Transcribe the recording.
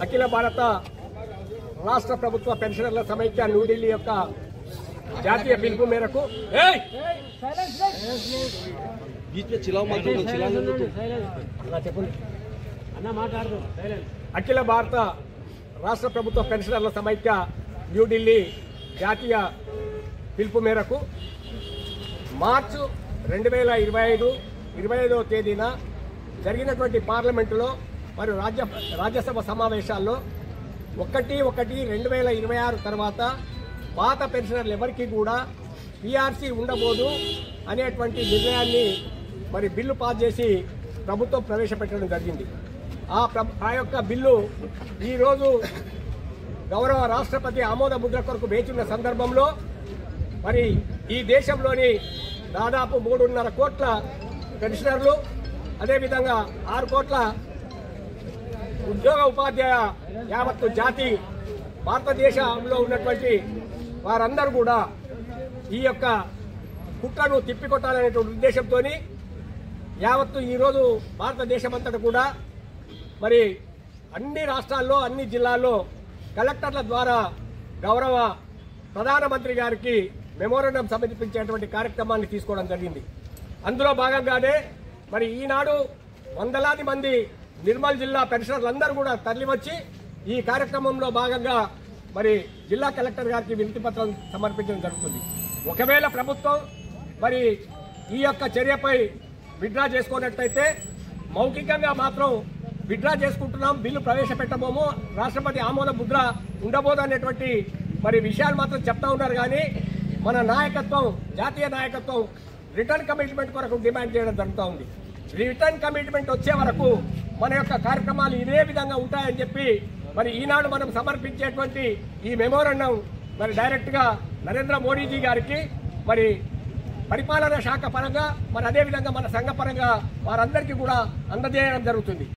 అఖిల భారత రాష్ట్ర ప్రభుత్వ పెన్షనర్ల సమైక్య న్యూఢిల్లీ యొక్క జాతీయ పిలుపు మేరకు అఖిల భారత రాష్ట్ర ప్రభుత్వ పెన్షనర్ల సమైక్య న్యూఢిల్లీ జాతీయ పిలుపు మేరకు మార్చి 2025 తేదీన జరిగినటువంటి పార్లమెంటులో మరియు రాజ్యసభ సమావేశాల్లో 1/1/2026 తర్వాత పాత పెన్షనర్లు ఎవరికి కూడా పీఆర్సీ ఉండబోదు అనేటువంటి నిర్ణయాన్ని మరి బిల్లు పాస్ చేసి ప్రభుత్వం ప్రవేశపెట్టడం జరిగింది. ఆ యొక్క బిల్లు ఈరోజు గౌరవ రాష్ట్రపతి ఆమోద ముద్ర కొరకు వేచున్న సందర్భంలో మరి ఈ దేశంలోని దాదాపు 3.5 కోట్ల పెన్షనర్లు, అదేవిధంగా 6 కోట్ల ఉద్యోగ ఉపాధ్యాయ యావత్తు జాతి భారతదేశంలో ఉన్నటువంటి వారందరూ కూడా ఈ యొక్క కుట్రను తిప్పికొట్టాలనేటువంటి ఉద్దేశంతో యావత్తు ఈరోజు భారతదేశం అంతటా కూడా మరి అన్ని రాష్ట్రాల్లో అన్ని జిల్లాల్లో కలెక్టర్ల ద్వారా గౌరవ ప్రధానమంత్రి గారికి మెమోరాండం సమర్పించేటువంటి కార్యక్రమాన్ని తీసుకోవడం జరిగింది. అందులో భాగంగానే మరి ఈనాడు వందలాది మంది నిర్మల్ జిల్లా పెన్షనర్లందరూ కూడా తరలివచ్చి ఈ కార్యక్రమంలో భాగంగా మరి జిల్లా కలెక్టర్ గారికి వినతి పత్రం సమర్పించడం జరుగుతుంది. ఒకవేళ ప్రభుత్వం మరి ఈ యొక్క చర్యపై విత్డ్రా చేసుకున్నట్లయితే మౌఖికంగా మాత్రం విత్డ్రా చేసుకుంటున్నాం, బిల్లు ప్రవేశపెట్టబోము, రాష్ట్రపతి ఆమోద ముద్ర ఉండబోదు అనేటువంటి మరి విషయాలు మాత్రం చెప్తా ఉన్నారు. కానీ మన నాయకత్వం, జాతీయ నాయకత్వం రిటర్న్ కమిట్మెంట్ కొరకు డిమాండ్ చేయడం జరుగుతూ ఉంది. రిటర్న్ కమిట్మెంట్ వచ్చే వరకు మన యొక్క కార్యక్రమాలు ఇదే విధంగా ఉంటాయని చెప్పి మరి ఈనాడు మనం సమర్పించేటువంటి ఈ మెమోరాండం మరి డైరెక్ట్గా నరేంద్ర మోడీజీ గారికి మరి పరిపాలనా శాఖ పరంగా మరి అదేవిధంగా మన సంఘ పరంగా వారందరికీ కూడా అందజేయడం జరుగుతుంది.